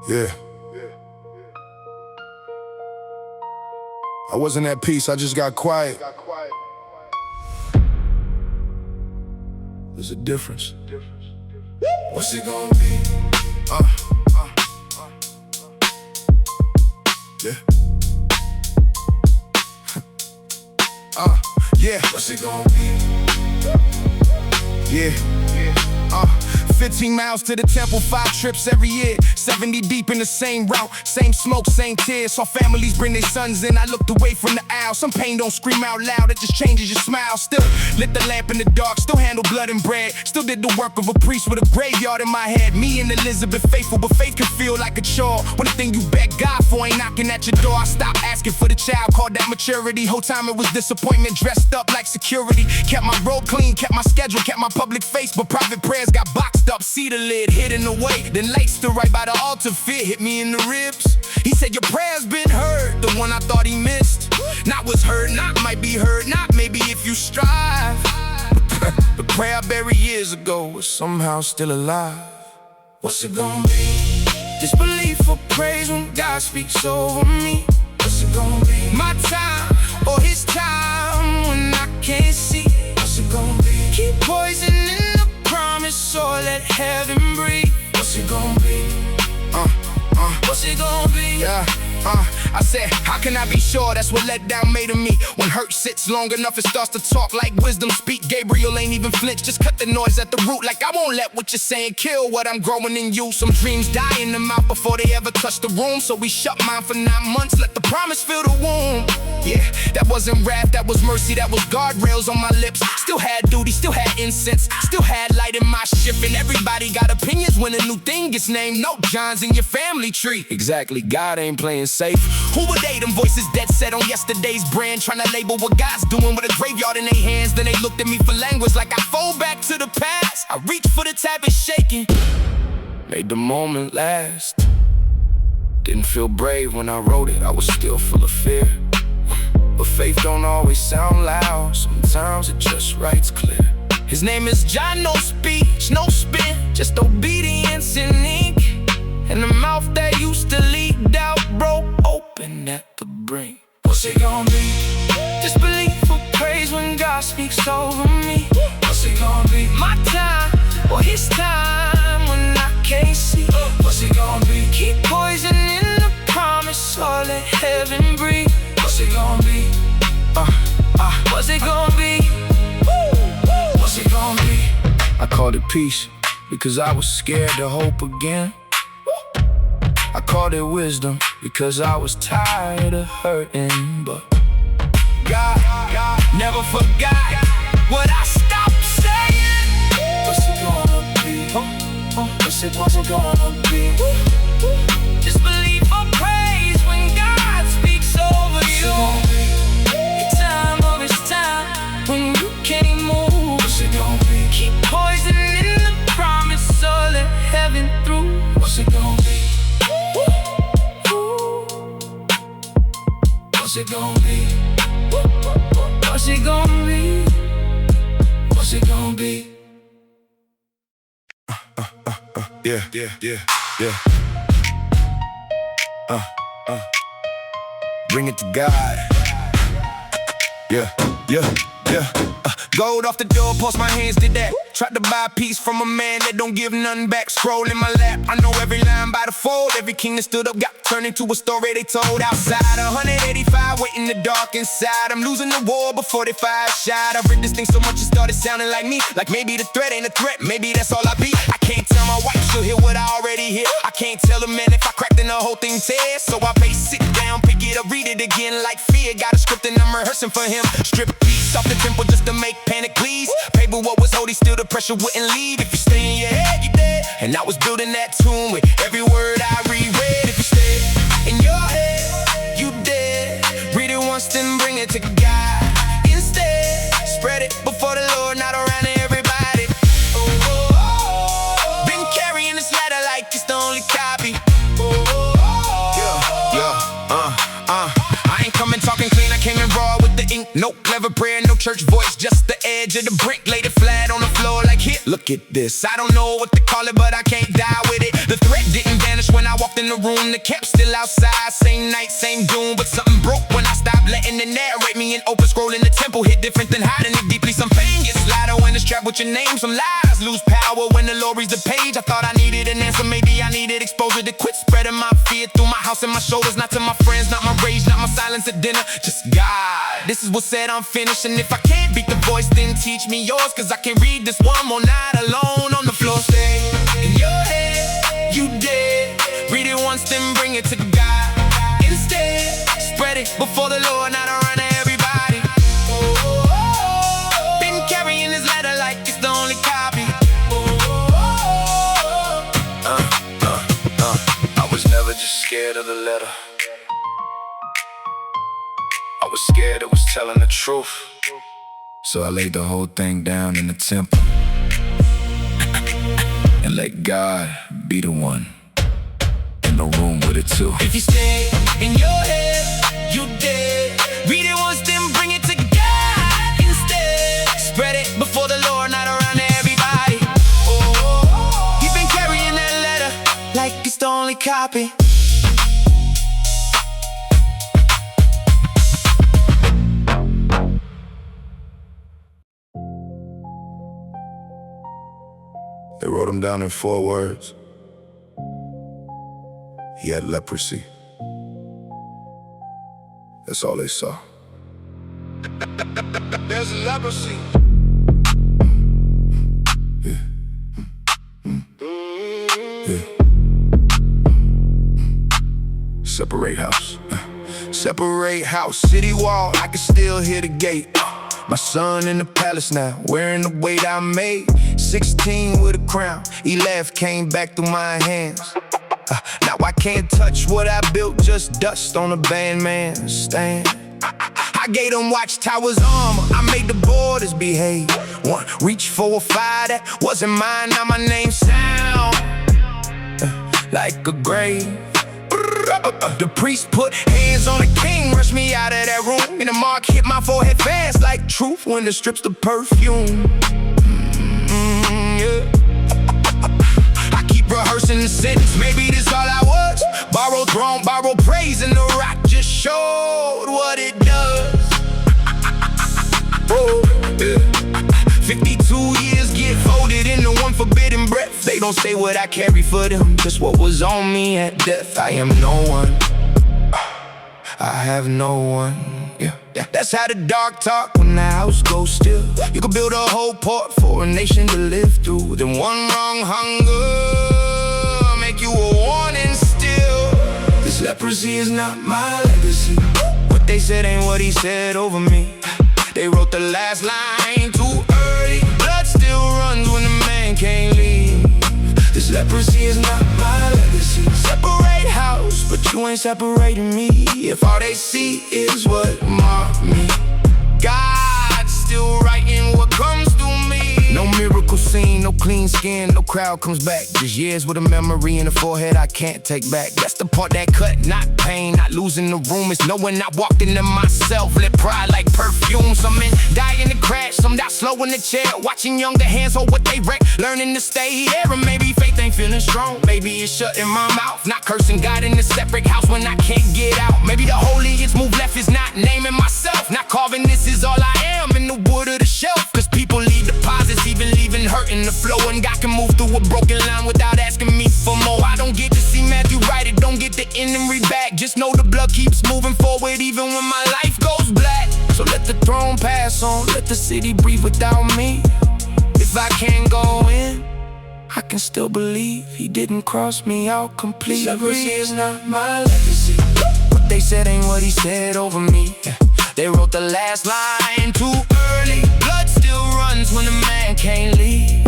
Yeah. I wasn't at peace, I just got quiet. There's a difference. What's it gonna be? Yeah. Yeah. What's it gonna be? Yeah. 15 miles to the temple, 5 trips every year. 70 deep in the same route, same smoke, same tears. Saw families bring their sons in, I looked away from the aisle. Some pain don't scream out loud, it just changes your smile. Still lit the lamp in the dark, still handle blood and bread. Still did the work of a priest with a graveyard in my head. Me and Elizabeth faithful, but faith can feel like a chore. When the thing you beg God for ain't knocking at your door. I stopped asking for the child, called that maturity. Whole time it was disappointment, dressed up like security. Kept my road clean, kept my schedule, kept my public face, but private prayers got boxed up. See the lid hidden away, then light stood right by the altar. Fear hit me in the ribs. He said your prayer's been heard, the one I thought he missed. Not was heard, not might be heard, not maybe if you strive. The prayer I buried years ago is somehow still alive. What's it gonna be? Disbelief or praise when God speaks over me? What's it gonna be? My time or his time when I can't see? What's it gonna be? Keep poisoning the promise or let heaven breathe. What's it gonna be? What's it gonna be? Yeah. I said, how can I be sure? That's what letdown made of me. When hurt sits long enough, it starts to talk like wisdom speak. Gabriel ain't even flinch, just cut the noise at the root. Like I won't let what you're saying kill what I'm growing in you. Some dreams die in the mouth before they ever touch the room. So we shut mine for 9 months, let the promise fill the womb. Yeah, that wasn't wrath, that was mercy, that was guardrails on my lips. Still had duty, still had incense, still had light in my ship. And everybody got opinions when a new thing gets named. No Johns in your family tree. Exactly, God ain't playing safe. Who would they? Them voices dead set on yesterday's brand, trying to label what God's doing with a graveyard in their hands. Then they looked at me for language like I fold back to the past. I reached for the tab, it's shaking. Made the moment last. Didn't feel brave when I wrote it, I was still full of fear. But faith don't always sound loud, sometimes it just writes clear. His name is John, no speech, no spin, just obedience in ink. And the mouth that used to leak doubt broke open at the brink. What's it gonna be? Disbelief or praise when God speaks over me? What's it gonna be? My time or his time when I can't see? What's it gonna be? Keep poisoning the promise or let heaven breathe. What's it gonna be? What's it gonna be? What's it gonna be? I called it peace because I was scared to hope again. I called it wisdom because I was tired of hurting. But God never forgot what I stopped saying. What's it gonna be? What's it gonna be? Disbelief or praise when God speaks over you. Your time or his time when you can't move. What's it gonna be? Keep poisoning the promise or let heaven through. What's it gonna be? What's it gonna be? What's it gonna be? What's it gonna be? Yeah. Bring it to God. Yeah. Gold off the door, post my hands did that. Tried to buy a piece from a man that don't give nothing back. Scroll in my lap, I know every line by the fold. Every king that stood up got turned into a story they told. Outside 185, waiting the dark inside. I'm losing the war before they fire a shot. I read this thing so much it started sounding like me. Like maybe the threat ain't a threat, maybe that's all I be. I can't tell my wife, she'll hear what I already hear. I can't tell a man if I cracked then the whole thing tears. So I pace, sit down, pick it up, read it again like fear. Got a script and I'm rehearsing for him. Strip beats off the tempo just to make panic please. Paper what was holy, still the pressure wouldn't leave. If you stay in your head, you dead. And I was building that tune with every word I reread. If you stay in your head, you dead. Read it once, then bring it to God. Instead, spread it before the Lord, not around everybody. Been carrying this letter like it's the only copy. I ain't coming talking clean, I came in raw with the ink. No clever prayer, no church voice, just the edge of the brick. Laid it flat on the floor like here, look at this. I don't know what to call it, but I can't die with it. The threat didn't vanish when I walked in the room, the camp's still outside. Same night, same doom, but something broke when I stopped letting it narrate me. And open scrolling the tempo hit different than hiding it deeply. Some pain gets louder when it's trapped with your name. Some lies lose power when the Lord reads the page. I thought I needed an answer, maybe I needed exposure to quit spreading my fear through my house and my shoulders. Not to my friends, not my rage, not my silence at dinner, just God. This is what said I'm finished, and if I can't beat the voice, then teach me yours, cause I can't read this one more night alone on the floor. Stay in your head, you dead. Read it once, then bring it to God. Instead, spread it before the Lord, not around everybody. Been carrying this letter like it's the only copy. I was never just scared of the letter. I was scared it was telling the truth. So I laid the whole thing down in the temple and let God be the one in the room with it too. If you stay in your head, you dead. Read it once, then bring it to God. Instead, spread it before the Lord, not around everybody. You've been carrying that letter like it's the only copy. They wrote him down in 4 words. He had leprosy. That's all they saw. There's leprosy. Yeah. Yeah. Separate house. Separate house. City wall, I can still hear the gate. My son in the palace now, wearing the weight I made. 16 with a crown, he left, came back through my hands. Now I can't touch what I built, just dust on a bandman's stand. I gave them watchtowers armor, I made the borders behave. One reach for a fire that wasn't mine, now my name sound like a grave. The priest put hands on the king, rushed me out of that room, and the mark hit my forehead fast like truth when it strips the perfume. Yeah. I keep rehearsing the sentence, maybe this all I was. Borrowed throne, borrowed praise, and the rock just showed what it does. Oh, yeah. 52 years get folded into one forbidden breath. They don't say what I carry for them, just what was on me at death. I am no one, I have no one. Yeah, that's how the dark talk when the house goes still. You could build a whole port for a nation to live through. Then one wrong hunger make you a warning still. This leprosy is not my legacy. What they said ain't what he said over me. They wrote the last line too early. Blood still runs when the man can't leave. This leprosy is not my legacy. Separate house, but you ain't separating me. If all they see is what marked me, God's still writing what comes through me. No miracle scene, no clean skin, no crowd comes back. Just years with a memory in the forehead I can't take back. That's the part that cut, not pain, not losing the room. It's knowing I walked into myself, lit pride like perfume. Some men die in the crash, some die slow in the chair. Watching younger hands hold what they wreck, learning to stay there. And maybe faith ain't feeling strong, maybe it's shut in my mouth. Not cursing God in a separate house when I can't get out. Maybe the holiest move left is not naming myself, not carving this is all I am in the wood of the shelf. Cause people leave deposits, even leaving hurt in the flow. And God can move through a broken line without asking me for more. I don't get to see Matthew write it, don't get the end and read back. Just know the blood keeps moving forward even when my life goes black. So let the throne pass on, let the city breathe without me. If I can't go in, I can still believe he didn't cross me out completely. Leprosy is not my legacy. What they said ain't what he said over me. They wrote the last line too early. Blood still runs when a man can't leave.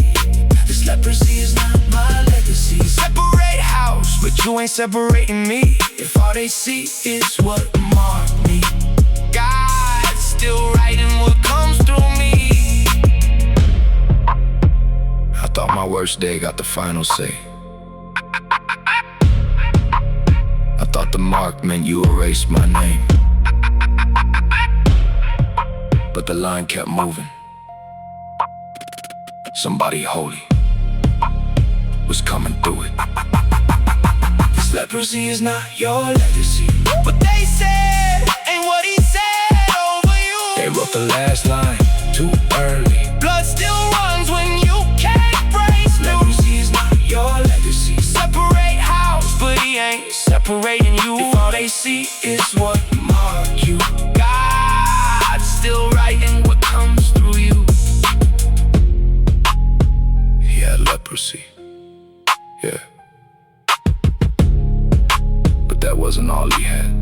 This leprosy is not my legacy. Separate house, but you ain't separating me. If all they see is what marked me, God's still writing what comes through me. I thought my worst day got the final say. I thought the mark meant you erased my name. But the line kept moving. Somebody holy was coming through it. This Leprosy is not your legacy. What they said ain't what he said over you. They wrote the last line too early. Blood still runs when you can't break through. Leprosy is not your legacy. Separate house, but he ain't separating you. If all they see is what marked you, God's still writing what comes through you. he had leprosy. Yeah, but that wasn't all he had.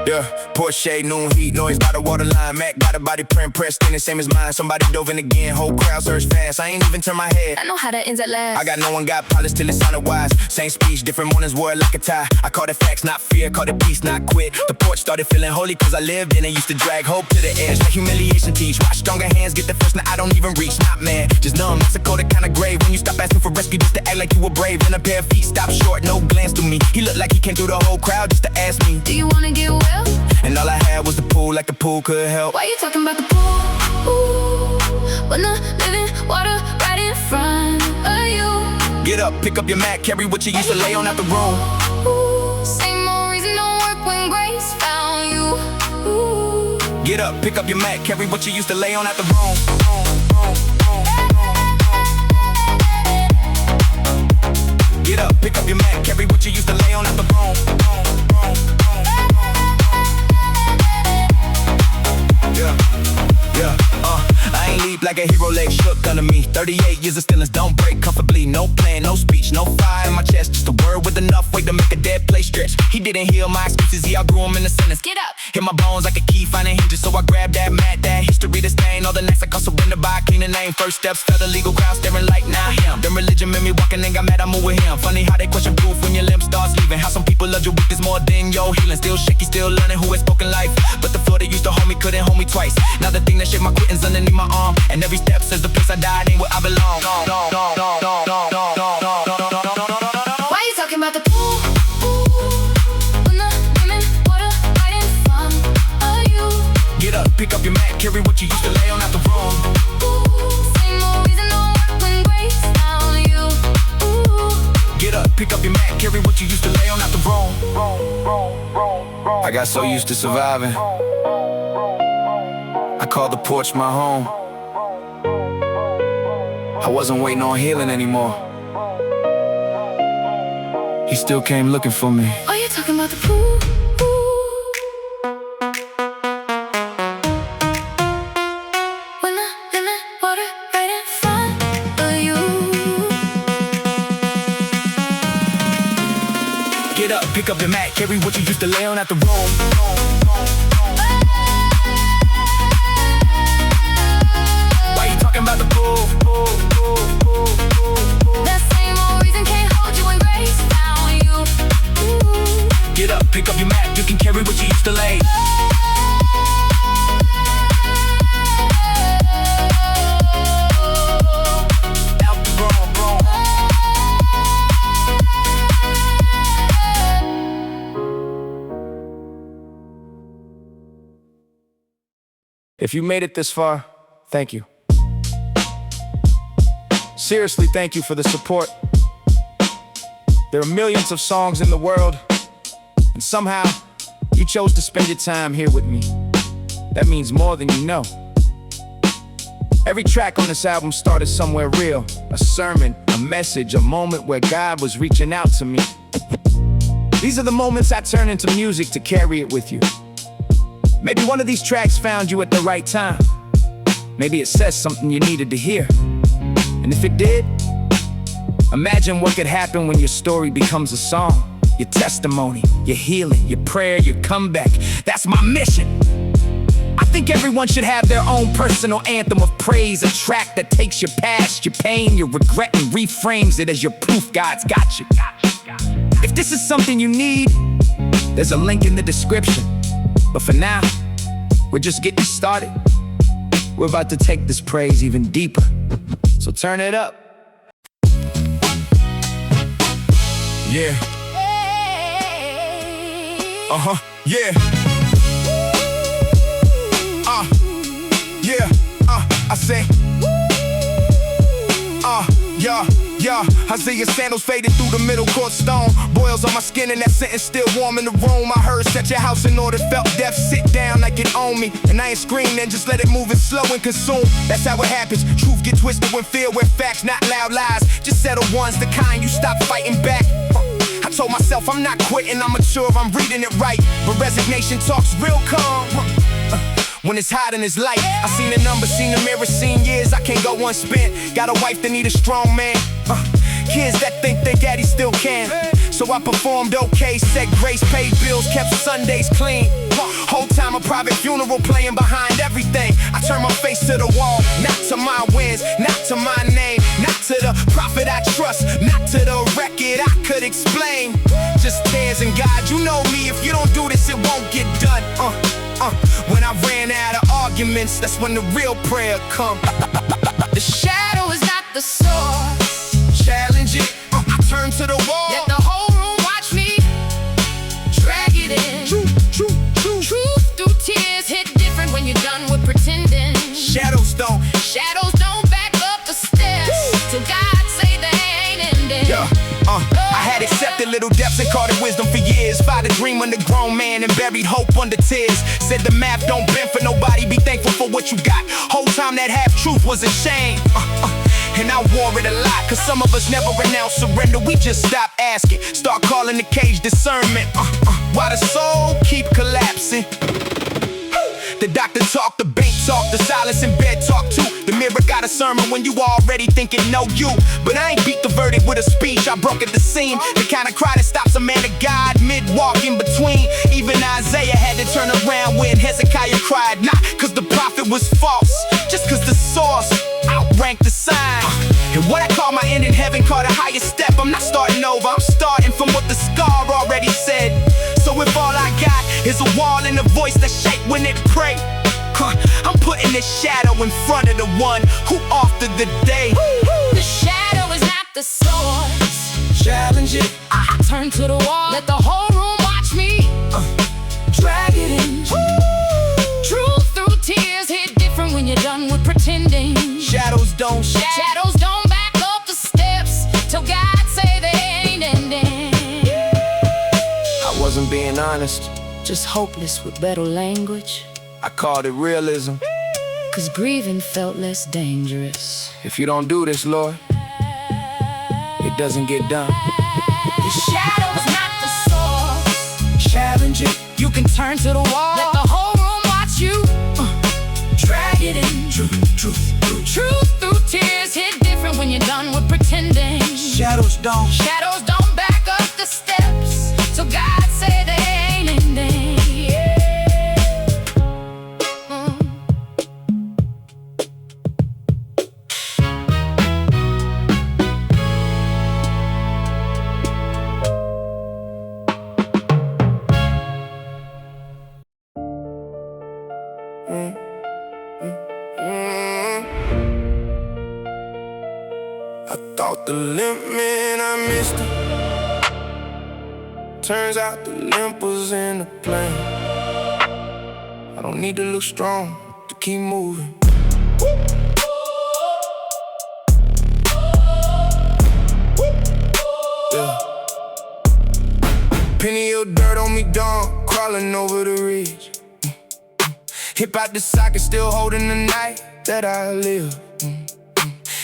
Yeah. Porsche, noon heat, noise by the waterline. Mac got a body print, pressed in the same as mine. Somebody dove in again, whole crowd surged fast. I ain't even turn my head. I know how that ends at last. I got no one got polish till it sounded wise. Same speech, different mornings wore it like a tie. I called it facts, not fear, called it peace, not quit. The porch started feeling holy cause I lived in it. Used to drag hope to the edge, let humiliation teach. Watch stronger hands get the first, now I don't even reach. Not mad, just numb, Mexico the kind of grave. When you stop asking for rescue just to act like you were brave. Then a pair of feet stopped short, no glance through me. He looked like he came through the whole crowd just to ask me, do you wanna get well? and all I had was the pool, like the pool could help. Why you talking about the pool? Ooh, when the living water right in front of you. Get up, pick up your mat, carry what you used to lay on out the room. Ooh, same old reason don't work when grace found you. Ooh. Get up, pick up your mat, carry what you used to lay on out the room. Get up, pick up your mat, carry what you used to lay on out the room. I ain't leap like a hero, leg shook under me. 38 years of stillness, don't break comfortably. No plan, no speech, no fire in my chest. Just a word with enough weight to make a dead place stretch. He didn't heal my excuses, he outgrew them in a sentence. Get up. Hit my bones like a key, finding hinges. So I grabbed that mat, that history to stain. All the nights I caught surrender by a cleaner name. First steps, felt the legal crowd staring like now him. Then religion made me walking and got mad, I moved with him. Funny how they question proof when your limb starts leaving. How some people love your weakness more than your healing. Still shaky, still learning who has spoken life. But the floor that used to hold me couldn't hold me twice. Now the thing that shaped my quittings underneath my arm. And every step says the place I died ain't where I belong. Why you talking about the pool? When the living water right in front of you. Get up, pick up your mat, carry what you used to lay on out the room. Same old reason don't work when grace found you. Get up, pick up your mat, carry what you used to lay on out the room. I got so used to surviving, I called the porch my home. I wasn't waiting on healing anymore. He still came looking for me. Are you talking about the pool? When the living water right in front of you. Get up, pick up your mat, carry what you used to lay on out the room. Why you talking about the pool? That same old reason can't hold you when grace found you. Get up, pick up your mat, you can carry what you used to lay. Out the room. If you made it this far, thank you. Seriously, thank you for the support. There are millions of songs in the world, and somehow you chose to spend your time here with me. That means more than you know. Every track on this album started somewhere real. A sermon, a message, a moment where God was reaching out to me. These are the moments I turn into music to carry it with you. Maybe one of these tracks found you at the right time. Maybe it says something you needed to hear. And if it did, imagine what could happen when your story becomes a song. Your testimony, your healing, your prayer, your comeback. That's my mission. I think everyone should have their own personal anthem of praise. A track that takes your past, your pain, your regret, and reframes it as your proof God's got you. If this is something you need, there's a link in the description. But for now, we're just getting started. We're about to take this praise even deeper, so turn it up. Yeah. Yeah. Yeah. I say. Yeah. I see your sandals faded through the middle court stone. Boils on my skin and that sentence still warm in the room. I heard set your house in order, felt death sit down like it owned me. And I ain't scream, then just let it move and slow and consume. That's how it happens. Truth get twisted when fear with facts, not loud lies. Just settle ones, the kind you stop fighting back. I told myself I'm not quitting, I'm mature, I'm reading it right. But resignation talks real calm when it's hot and it's light. I seen the numbers, seen the mirror, seen years I can't go unspent. Got a wife that need a strong man, kids that think their daddy still can. So I performed okay, said grace, paid bills, kept Sundays clean. Whole time a private funeral playing behind everything. I turned my face to the wall, not to my wins, not to my name, not to the prophet I trust, not to the record I could explain. Just tears and God, you know me, if you don't do this it won't get done. When I ran out of arguments, that's when the real prayer come. The shadow is not the source. Challenge it, I turn to the wall. Let the whole room watch me drag it in. Truth through tears hit different when you're done with pretending. Shadows don't back up the steps till God say they ain't ending. Yeah, I had accepted little depths and called it wisdom for years. Fired a dream under grown man and buried hope under tears. Said the math don't bend for nobody, be thankful for what you got. Whole time that half-truth was a shame. And I wore it a lot, cause some of us never renounce surrender. We just stop asking, start calling the cage discernment. Why the soul keep collapsing. The doctor talk, the bank talk, the silence in bed talk too. The mirror got a sermon when you already thinking no you. But I ain't beat the verdict with a speech, I broke at the seam. The kind of cry that stops a man of God mid-walk in between. Even Isaiah had to turn around when Hezekiah cried. Not cause the prophet was false, just cause the source outranked the sign. And what I call my end in heaven called a higher step. I'm not starting over, I'm starting from what the scar already said. So if all I got is a wall and a voice that shake when it pray, I'm putting this shadow in front of the one who authored the day. The shadow is not the source. Challenge it, I turn to the wall. Let the whole room watch me drag it in. Truth through tears hit different when you're done with pretending. Shadows don't back up the steps till God say they ain't ending. I wasn't being honest, Just hopeless with better language. I called it realism. Cause grieving felt less dangerous. If you don't do this, Lord, it doesn't get done. The shadow's not the source. Challenge it, You can turn to the wall. Let the whole room watch you drag it in. Truth through tears hit different when you're done with pretending. shadows don't. Shadows don't back up the steps till God say they ain't ending. I thought the limp man, I missed him. Turns out the limp was in the plane. I don't need to look strong to keep moving. Yeah. Penny of dirt on me, dawn, crawling over the ridge. Hip out the socket, still holding the night that I live.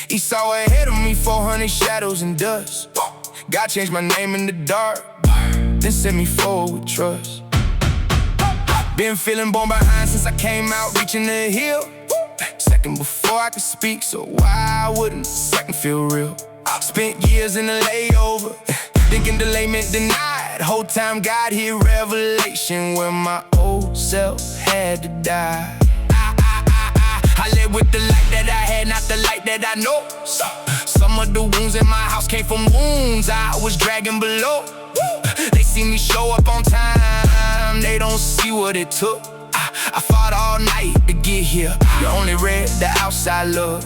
He saw ahead of me 400 shadows and dust. God changed my name in the dark, then set me forward with trust. Been feeling born behind since I came out, reaching the hill. Second before I could speak, so why wouldn't second feel real? Spent years in a layover, thinking delay meant denied. Whole time God hit revelation where my old self had to die. I live with the light that I had, not the light that I know. Some of the wounds in my house came from wounds I was dragging below. They see me show up on time, they don't see what it took. I fought all night to get here. You only read the outside look,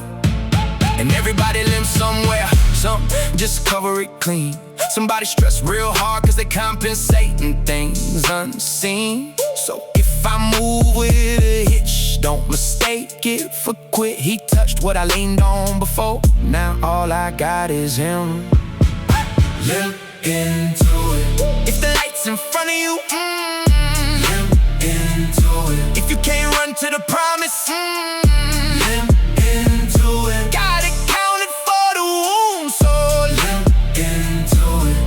and everybody limp somewhere. Some just cover it clean. Somebody stress real hard cause they compensating things unseen. So if I move with a hitch, don't mistake it for quit. He touched what I leaned on before. Now all I got is him. Limp into it. If the light's in front of you, limp into it. If you can't run to the promise, limp into it. Got it counted for the wound, so limp into it.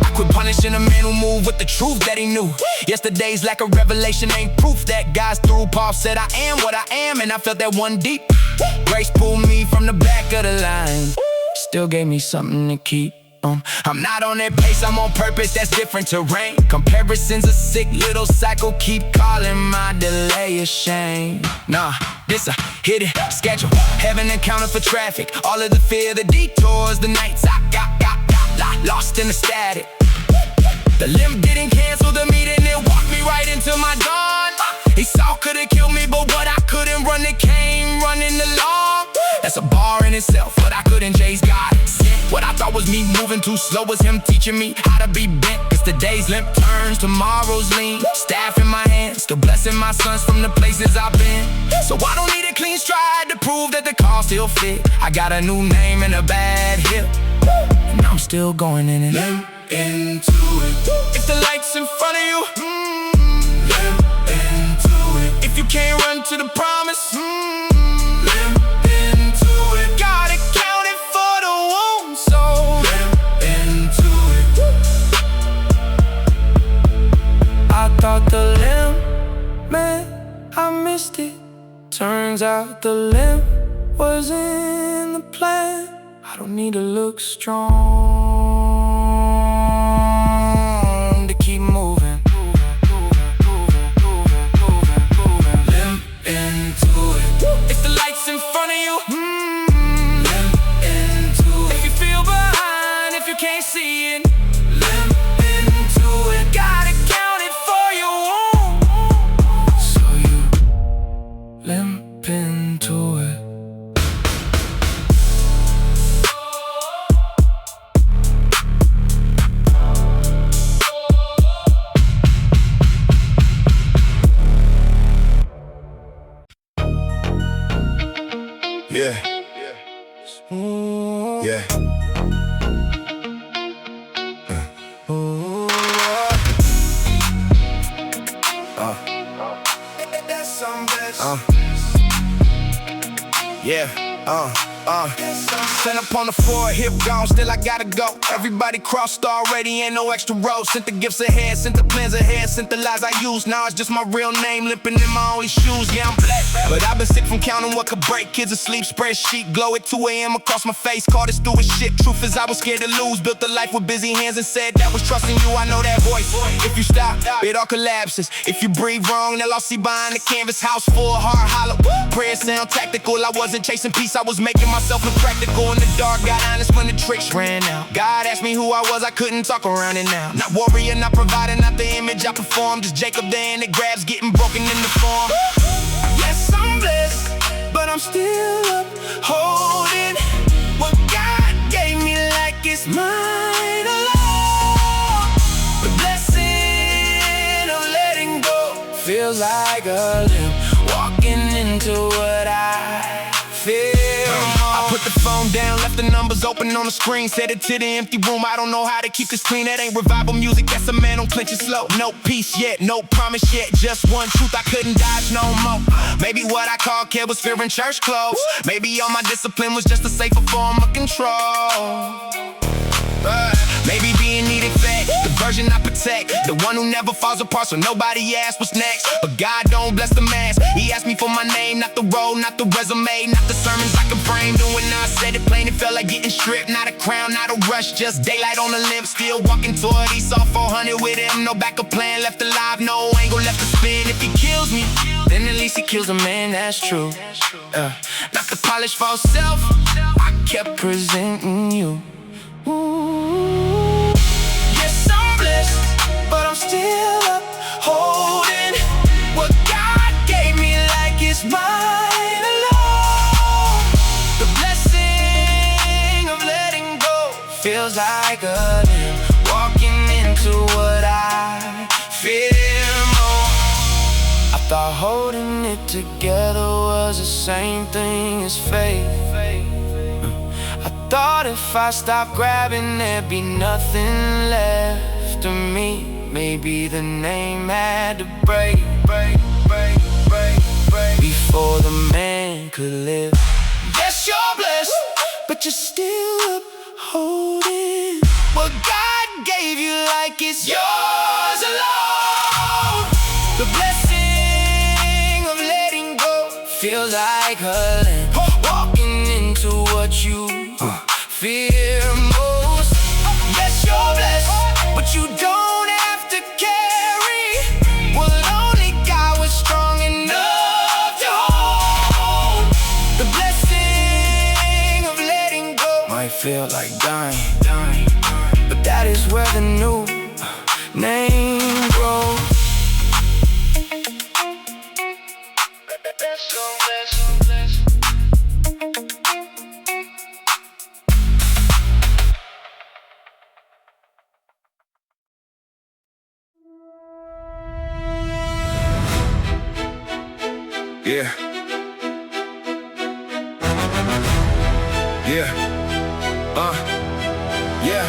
I quit punishing a man who moved with the truth that he knew. Yesterday's lack of revelation ain't proof that God's through. Paul said I am what I am, and I felt that one deep. Grace pulled me from the back of the line, still gave me something to keep. I'm not on that pace, I'm on purpose, that's different terrain. Comparison's a sick little cycle, keep calling my delay a shame. Nah, this a hidden schedule, heaven accounted for traffic. All of the fear, the detours, the nights I got lost in the static. The limb didn't cancel the meeting, it walked me right into my dawn. He saw could've killed me, but what I couldn't run, it came running along. That's a bar in itself, but I couldn't chase God. What I thought was me moving too slow was him teaching me how to be bent. Cause today's limp turns, tomorrow's lean. Staff in my hands, still blessing my sons from the places I've been. So I don't need a clean stride to prove that the car still fit. I got a new name and a bad hip, and I'm still going in it. Limp into it. If the light's in front of you, limp into it. If you can't run to the promise, limp into it. Got it counted for the wound, so limp into it. I thought the limp meant I missed it. Turns out the limp was in the plan. I don't need to look strong to keep moving. Limp into it. If the light's in front of you, limp into it. If you feel behind, if you can't see it, limp into it. Got it counted for you, so you limp into it. Yeah. Yeah. Sent up on the floor, hip gone, still I gotta go. Everybody crossed already, ain't no extra road. Sent the gifts ahead, sent the plans ahead, sent the lies I used. Now it's just my real name, limping in my only shoes. Yeah, I'm black, but I've been sick from counting what could break. Kids asleep, spreadsheet, glow at 2 a.m. across my face. Caught it stupid shit, truth is I was scared to lose. Built a life with busy hands and said that was trusting you. I know that voice. If you stop, it all collapses. If you breathe wrong, they'll all see behind the canvas. House full, heart hollow. Prayers sound tactical, I wasn't chasing peace, I was making myself impractical. In the dark, got honest when the tricks ran out. God asked me who I was, I couldn't talk around it now. Not warrior, not providing, not the image I perform. Just Jacob there and the grabs getting broken in the form. Yes, I'm blessed, but I'm still up holding what God gave me like it's mine alone. The blessing of letting go feels like a limp, walking into what I feel. I put the phone down, left the numbers open on the screen, said it to the empty room. I don't know how to keep this clean. That ain't revival music, that's a man on clench it slow. No peace yet, no promise yet, just one truth I couldn't dodge no more. Maybe what I call care was fear in church clothes. Maybe all my discipline was just a safer form of control. Maybe being needed fed, the version I protect, the one who never falls apart so nobody asks what's next. But God don't bless the mass, he asked me for my name, not the role, not the resume, not the sermons I can frame. And when I said it plain, it felt like getting stripped. Not a crown, not a rush, just daylight on the limb. Still walking toward Esau 400 with him, no backup plan, left alive, no angle left to spin. If he kills me, then at least he kills a man, that's true. Not the polished false self, I kept presenting you. Yes, I'm blessed, but I'm still up holding feels like a limb, walking into what I fear more. I thought holding it together was the same thing as faith. I thought if I stopped grabbing, there'd be nothing left of me. Maybe the name had to break before the man could live. Yes, you're blessed, but you're still upholding what God gave you like it's yours alone. The blessing of letting go feels like a limb, walking into what you fear most. Yes, you're blessed, but you don't have to carry what only God was strong enough to hold. The blessing of letting go might feel like dying, but that is where the new name grows. Yeah. Yeah. Yeah.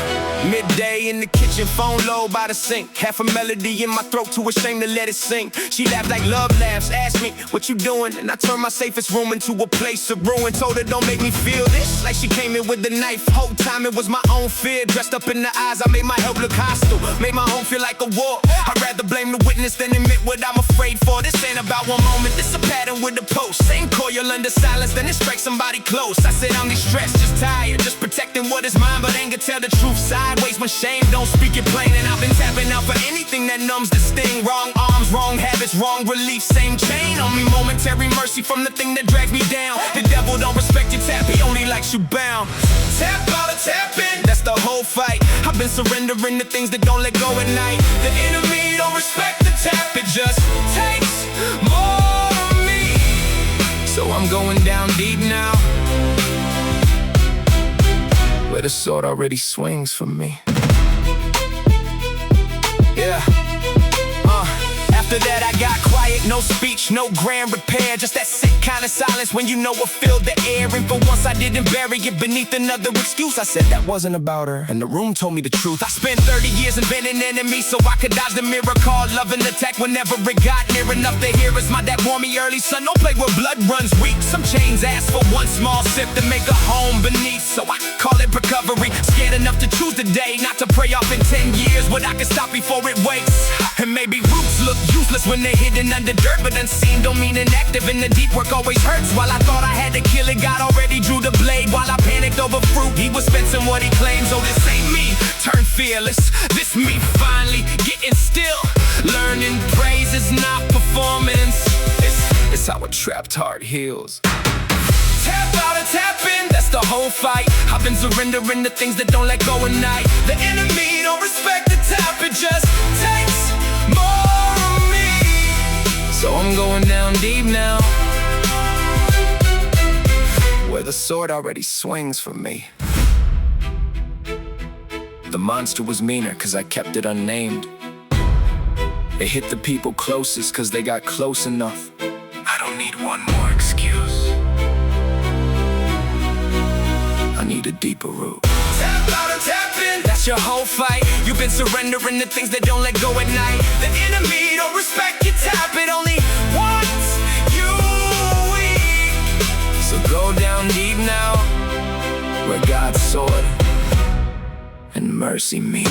Midday in the kitchen, phone low by the sink. Half a melody in my throat, too ashamed to let it sing. She laughed like love laughs, asked me, what you doing? And I turned my safest room into a place of ruin. Told her don't make me feel this, like she came in with a knife. Whole time it was my own fear, dressed up in the eyes. I made my help look hostile, made my home feel like a war. I'd rather blame the witness than admit what I'm afraid for. This ain't about one moment, this a pattern with the post. Same coil under silence, then it strikes somebody close. I said I'm distressed, just tired, just protecting what is mine. But anger tell the truth sideways when shame don't speak it plain. And I've been tapping out for anything that numbs the sting. Wrong arms, wrong habits, wrong relief. Same chain on me, momentary mercy from the thing that drags me down. The devil don't respect your tap, he only likes you bound. Tap out or tap in, that's the whole fight. I've been surrendering to things that don't let go at night. The enemy don't respect the tap, it just takes more of me. So I'm going down deep now, where the sword already swings for me. Yeah. After that I got quiet, no speech, no grand repair. Just that sick kind of silence when you know what filled the air. And for once I didn't bury it beneath another excuse. I said that wasn't about her, and the room told me the truth. I spent 30 years inventing enemies so I could dodge the mirror called love and attack whenever it got near enough to hear us. My dad warned me early, son, don't play where blood runs weak. Some chains ask for one small sip to make a home beneath, so I call it recovery. Scared enough to choose today, not to pray off in 10 years, but I can stop before it wakes. And maybe roots look useless when they're hidden under dirt, but unseen don't mean inactive, and the deep work always hurts. While I thought I had to kill it, God already drew the blade. While I panicked over fruit, he was fencing what he claims. Oh, this ain't me, turned fearless. This me finally getting still, learning praise is not performance. It's how a trapped heart heals. Tap out or tap in, that's the whole fight. I've been surrendering to things that don't let go at night. The enemy don't respect the tap, it just takes more of me. So I'm going down deep now, where the sword already swings for me. The monster was meaner cause I kept it unnamed. It hit the people closest cause they got close enough. I don't need one more excuse, I need a deeper root. Tap out or tap in, that's your whole fight. You've been surrendering to things that don't let go at night. The enemy don't respect your tap, it only wants you weak. So go down deep now, where God's sword and mercy meet.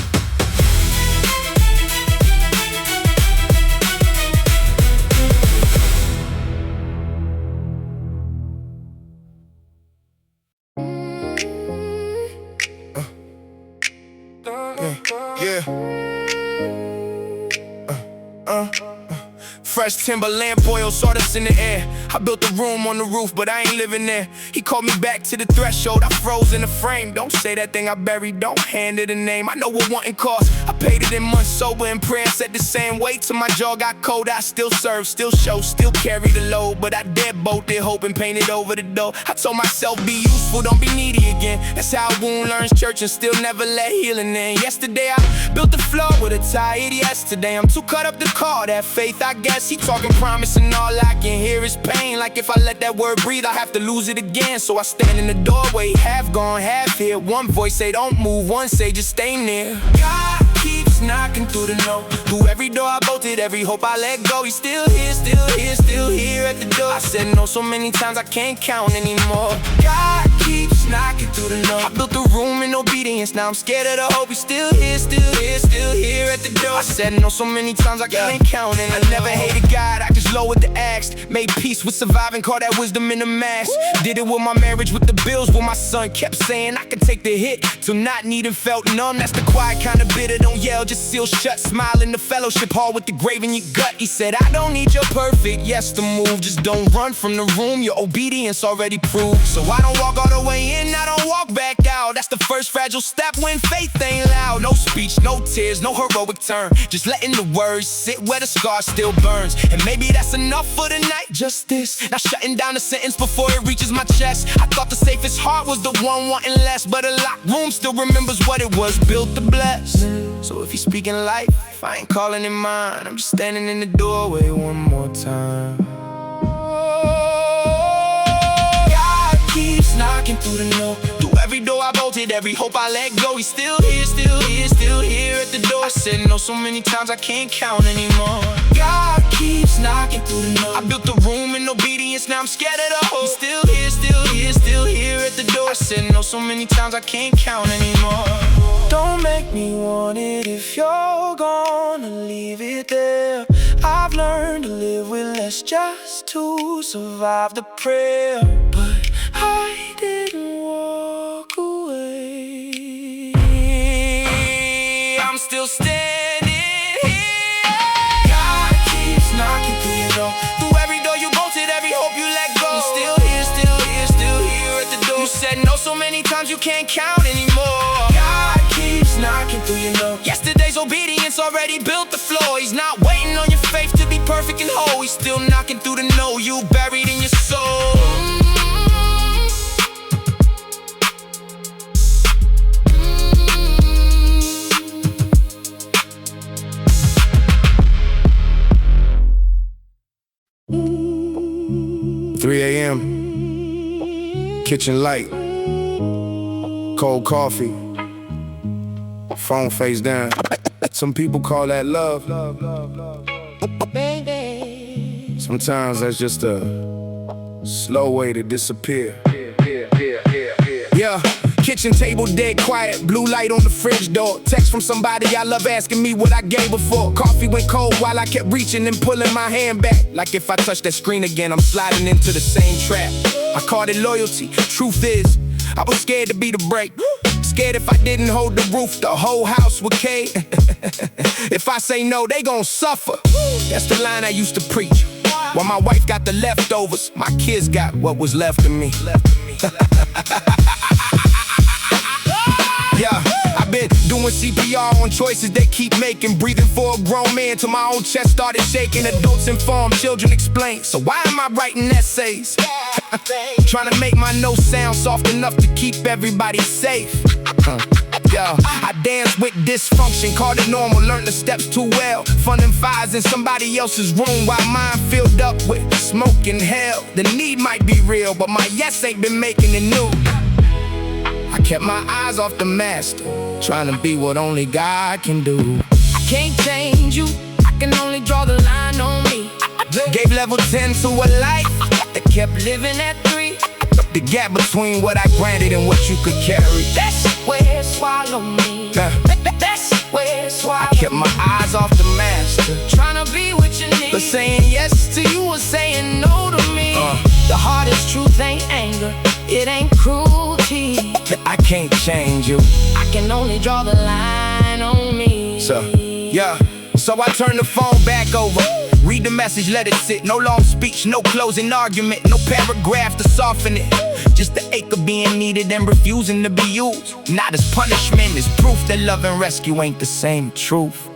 Fresh timber, lamp oil, sawdust in the air. I built a room on the roof, but I ain't living there. He called me back to the threshold, I froze in the frame. Don't say that thing I buried, don't hand it a name. I know what wanting costs, I paid it in months sober. And prayer said the same way till my jaw got cold. I still serve, still show, still carry the load. But I deadbolted, hoping painted over the door. I told myself, be useful, don't be needy again. That's how a wound learns church and still never let healing in. Yesterday I built the floor with a tired yesterday. I'm too cut up to call that faith, I guess. He talking promise and all I can hear is pain. Like if I let that word breathe, I have to lose it again. So I stand in the doorway, half gone, half here. One voice say don't move, one say just stay near. God keeps knocking through the no. Through every door I bolted, every hope I let go. He's still here, still here, still here at the door. I said no so many times I can't count anymore. God keeps knocking through the no. I built a room in obedience, now I'm scared of the hope. He's still here, still here, still here at the door. I said no so many times I can't count anymore. I never hated God, I just lowered the axe. Made peace with surviving, call that wisdom in the mask. Did it with my marriage, with the bills, with my son. Kept saying I could take the hit, till not needing felt numb. That's the quiet kind of bitter, don't yell, just seal shut. Smile in the fellowship hall with the grave in your gut. He said I don't need your perfect yes to move, just don't run from the room, your obedience already proved. So I don't walk all the way in, I don't walk back out. That's the first fragile step when faith ain't loud. No speech, no tears, no heroic turn, just letting the words sit where the scar still burns. And maybe that's enough for the night, just this. Now shutting down the sentence before it reaches my chest. I thought the safest heart was the one wanting less, but a locked room still remembers what it was built to bless. So if he's speaking life, I ain't calling it mine. I'm just standing in the doorway one more time. God keeps knocking through the no. Through every door I bolted, every hope I let go. He's still here, still here, still here at the door. I said no so many times I can't count anymore. God keeps knocking through the no. I built the room in obedience, now I'm scared of the hope. He's still here, still here, still here at the door. I said no so many times I can't count anymore. Don't make me want it if you're gonna leave it there. I've learned to live with less just to survive the prayer. But I didn't walk away, I'm still standing here. God keeps knocking through your door. Through every door you bolted, every hope you let go. He's still here, still here, still here at the door. You said no so many times you can't count anymore. God keeps knocking through your door. Yesterday's obedience already built the floor. He's not waiting on your faith to be perfect and whole. He's still knocking through the no you buried in your soul. 3 a.m. Kitchen light, cold coffee, phone face down. Some people call that love. Sometimes that's just a slow way to disappear. Yeah. Kitchen table dead quiet, blue light on the fridge door. Text from somebody I love asking me what I gave before. Coffee went cold while I kept reaching and pulling my hand back. Like if I touch that screen again, I'm sliding into the same trap. I called it loyalty, truth is, I was scared to be the break. Scared if I didn't hold the roof, the whole house would cave. If I say no, they gon' suffer. That's the line I used to preach. While my wife got the leftovers, my kids got what was left of me. Yeah, I've been doing CPR on choices they keep making. Breathing for a grown man till my own chest started shaking. Adults inform, children explain. So why am I writing essays? Trying to make my notes sound soft enough to keep everybody safe. Yeah, I dance with dysfunction, called it normal, learned the steps too well. Funding fires in somebody else's room while mine filled up with smoke and hell. The need might be real, but my yes ain't been making it new. I kept my eyes off the master, trying to be what only God can do. I can't change you, I can only draw the line on me. Gave level 10 to a life that kept living at 3. The gap between what I granted and what you could carry. That's where it swallowed me. That's where it swallowed me. I kept my eyes off the master, trying to be what you need. But saying yes to you was saying no to me. The hardest truth ain't anger, it ain't cruelty. I can't change you, I can only draw the line on me. So I turned the phone back over, Read the message, let it sit. No long speech, no closing argument, no paragraph to soften it. Just the ache of being needed and refusing to be used. Not as punishment, as proof that love and rescue ain't the same truth.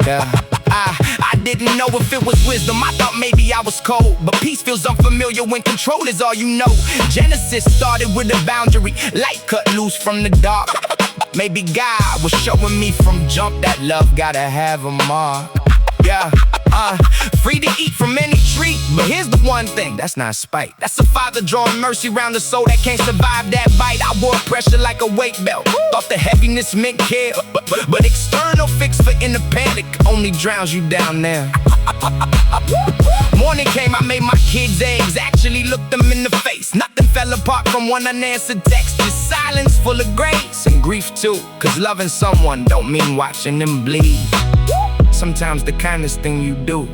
Yeah. I didn't know if it was wisdom, I thought maybe I was cold. But peace feels unfamiliar when control is all you know. Genesis started with a boundary, light cut loose from the dark. Maybe God was showing me from jump that love gotta have a mark. Yeah, free to eat from any tree. But here's the one thing, that's not spite. That's a father drawing mercy around the soul that can't survive that bite. I wore pressure like a weight belt, thought the heaviness meant care. But external fix for inner panic only drowns you down there. Morning came, I made my kids' eggs, actually looked them in the face. Nothing fell apart from one unanswered text, just silence full of grace and grief too. Cause loving someone don't mean watching them bleed. Sometimes the kindest thing you do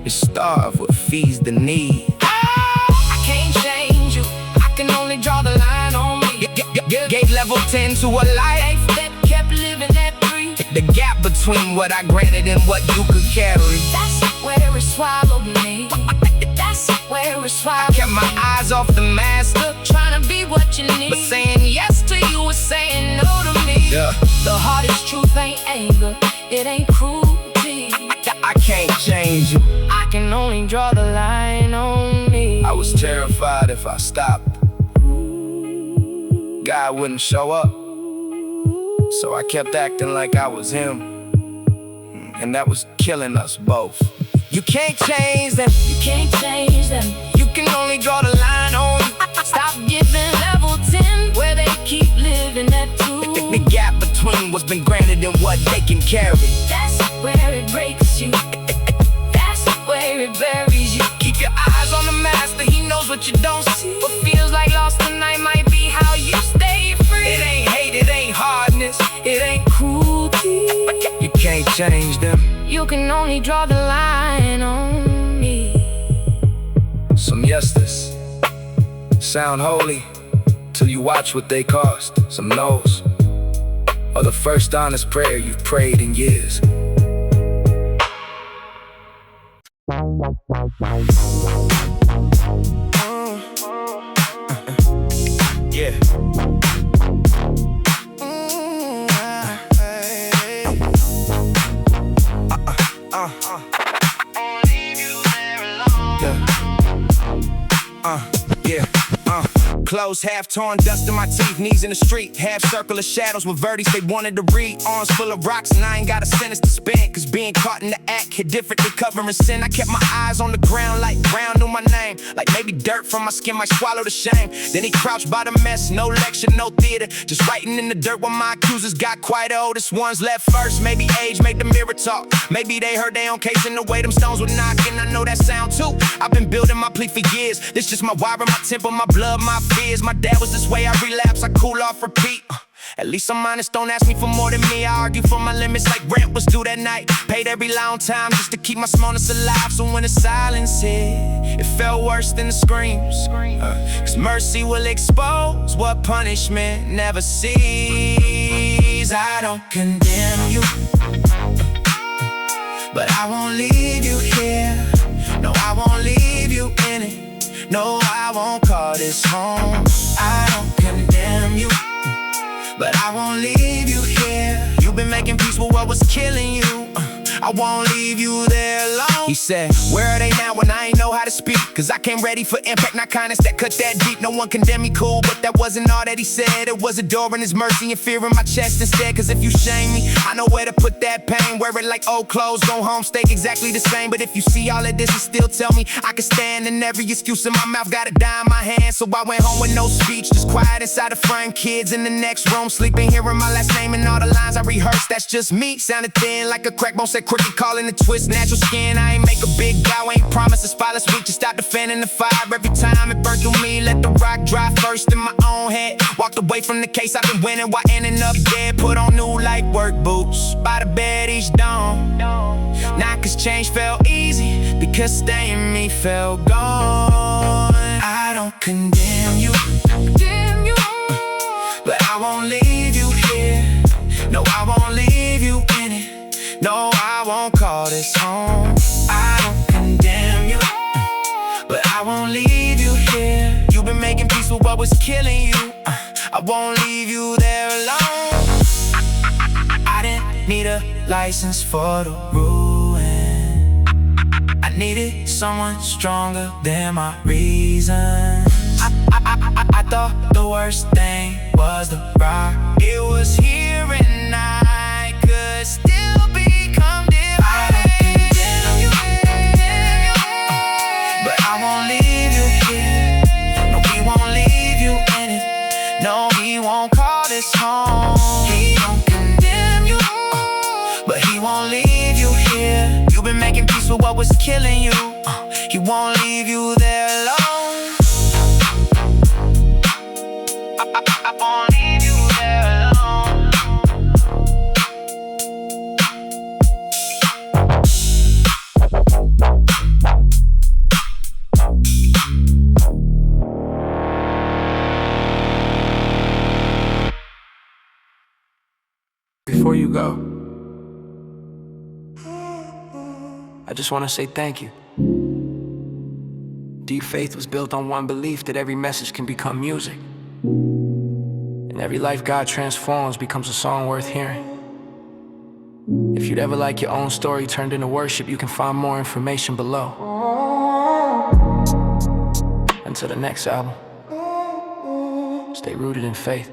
is starve what feeds the need. I can't change you, I can only draw the line on me. Gave level 10 to a life that kept living that free. The gap between what I granted and what you could carry. That's where it swallowed me. That's where it swallowed I kept my eyes off the master, trying to be what you need. but saying yes to you was saying no to me. Yeah. The hardest truth ain't anger, it ain't cruelty. I can't change you, I can only draw the line on me. I was terrified if I stopped, God wouldn't show up. So I kept acting like I was him, and that was killing us both. You can't change them, you can't change them. you can only draw the line on. Stop giving level 10 where they keep living that too. The gap between what's been granted and what they can carry. That's where it breaks you. That's where it buries you. Keep your eyes on the master, he knows what you don't see. What feels like lost tonight might be how you stay free. It ain't hate, it ain't hardness, It ain't cruelty. you can't change them. You can only draw the line on me. Some yeses sound holy till you watch what they cost. Some no's are the first honest prayer you've prayed in years. Yeah. Clothes half torn, dust in my teeth, knees in the street. Half circle of shadows with verdi's they wanted to read. Arms full of rocks and I ain't got a sentence to spend. Cause being caught in the act hit different than covering sin. I kept my eyes on the ground like ground knew my name. Like maybe dirt from my skin might swallow the shame. Then he crouched by the mess, no lecture, no theater. Just writing in the dirt while my accusers got quiet. The oldest ones left first, maybe age made the mirror talk. Maybe they heard their own case in the way them stones were knocking. I know that sound too, I've been building my plea for years. This just my wire, my temper, my blood, my fears. My dad was this way, I relapse, I cool off, repeat. At least I'm honest, don't ask me for more than me. I argue for my limits like rent was due that night. Paid every long time just to keep my smallness alive. So when the silence hit, it felt worse than the screams. Cause mercy will expose what punishment never sees. I don't condemn you, but I won't leave you here. No, I won't leave you in it. No, I won't call this home. I don't condemn you, but I won't leave you here. You've been making peace with what was killing you. I won't leave you there alone. He said, where are they now when I ain't know how to speak? Cause I came ready for impact, not kindness that cut that deep. No one condemned me, cool, but that wasn't all that he said. It was adoring his mercy and fear in my chest instead. Cause if you shame me, I know where to put that pain. Wear it like old clothes, go home, stay exactly the same. But if you see all of this and still tell me I can stand, and every excuse in my mouth got a dime in my hand. So I went home with no speech, just quiet inside the front. Kids in the next room sleeping, hearing my last name and all the lines I rehearsed. That's just me, sounded thin like a crack bone, said crooked, calling the twist. Natural skin, I ain't make a big vow, ain't promise a spotless week. Just stop defending the fire every time it burned through me. Let the rock dry first in my own head. Walked away from the case I've been winning while ending up dead. Put on new light work boots by the bed each dawn. Not cause change felt easy, because staying me felt gone. I don't condemn you, but I won't leave you here. No, I won't leave you in it. No, I won't call this home. I don't condemn what was killing you. I won't leave you there alone. I didn't need a license for the ruin. I needed someone stronger than my reasons. I thought the worst thing was the rock. It was here and I could still become different. I don't condemn you, but I won't leave you here. No, he won't leave you in it. No, he won't call this home. He don't condemn you, but he won't leave you here. You've been making peace with what was killing you. He won't leave you there alone. I won't leave you there alone. Before you go, I just want to say thank you. Deep faith was built on one belief that every message can become music. And every life God transforms becomes a song worth hearing. If you'd ever like your own story turned into worship, you can find more information below. Until the next album, stay rooted in faith.